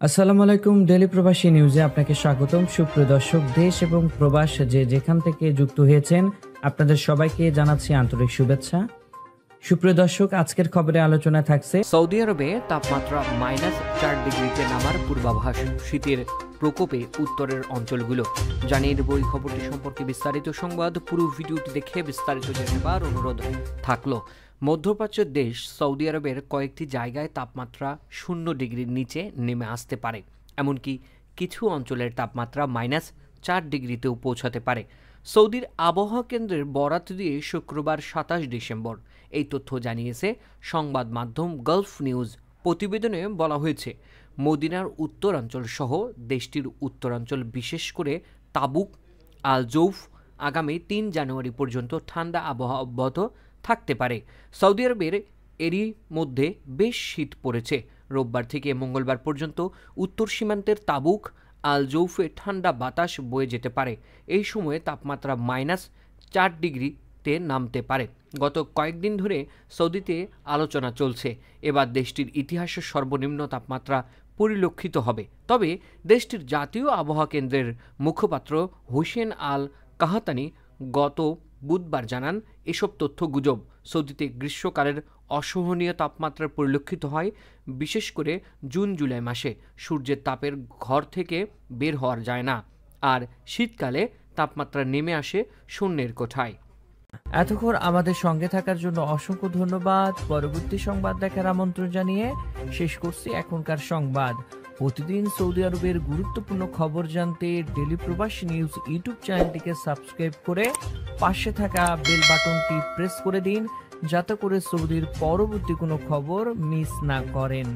আসসালামু আলাইকুম। ডেইলি প্রবাসী নিউজে আপনাকে স্বাগতম। সুপ্রিয় দর্শক, দেশ এবং প্রবাস যে যেখান থেকে যুক্ত হয়েছেন আপনাদের সবাইকে জানাচ্ছি আন্তরিক শুভেচ্ছা। সুপ্রিয় দর্শক, আজকের খবরে আলোচনা থাকছে সৌদি আরবে তাপমাত্রা -4 ডিগ্রিতে নামার পূর্বাভাস, শীতের প্রকোপে উত্তরের অঞ্চলগুলো। জানিয়ে দেব এই খবরটি সম্পর্কে বিস্তারিত সংবাদ। পুরো ভিডিওটি দেখে বিস্তারিত জেনে নেবার অনুরোধ থাকলো। মধ্যপ্রাচ্যের দেশ সৌদি আরবের কয়েকটি জায়গায় তাপমাত্রা 0 ডিগ্রির নিচে নেমে আসতে পারে। এমনকি কিছু অঞ্চলের তাপমাত্রা -4 ডিগ্রিতেও পৌঁছাতে পারে। সৌদির আবহাওয়া কেন্দ্রের বরাত দিয়ে শুক্রবার 27 ডিসেম্বর এই তথ্য জানিয়েছে সংবাদ মাধ্যম গালফ নিউজ। প্রতিবেদনে বলা হয়েছে, মদিনার উত্তরাঞ্চল সহ দেশটির উত্তরাঞ্চল, বিশেষ করে তাবুক, আল জৌফ আগামী 3 জানুয়ারি পর্যন্ত ঠান্ডা আবহাওয়া অব্যাহত থাকতে পারে। সৌদি আরবের এরই মধ্যে বেশ শীত পড়েছে। রোববার থেকে মঙ্গলবার পর্যন্ত উত্তর সীমান্তের তাবুক, আল জৌফে ঠান্ডা বাতাস বয়ে যেতে পারে। এই সময়ে তাপমাত্রা -4 ডিগ্রিতে নামতে পারে। গত কয়েকদিন ধরে সৌদিতে আলোচনা চলছে, এবার দেশটির ইতিহাসে সর্বনিম্ন তাপমাত্রা পরিলক্ষিত হবে। তবে দেশটির জাতীয় আবহাওয়া কেন্দ্রের মুখপাত্র হোসেন আল কাহাতানি গত বুধবার জানান, এসব তথ্য গুজব। সৌদিতে গ্রীষ্মকালের অসহনীয় তাপমাত্রা পরিলক্ষিত হয়, বিশেষ করে জুন জুলাই মাসে। সূর্যের তাপের ঘর থেকে বের হওয়া যায় না, আর শীতকালে তাপমাত্রা নেমে আসে শূন্যের কোঠায়। এতক্ষণ আমাদের সঙ্গে থাকার জন্য অসংখ্য ধন্যবাদ। পরবর্তী সংবাদ দেখার আমন্ত্রণ জানিয়ে শেষ করছি এখনকার সংবাদ। প্রতিদিন সৌদি আরবের গুরুত্বপূর্ণ খবর জানতে ডেইলি প্রবাসী নিউজ ইউটিউব চ্যানেলটিকে সাবস্ক্রাইব করে পাশে থাকা বেল বাটনটি প্রেস করে দিন, যাতে করে সৌদির পরবর্তী কোনো খবর মিস না করেন।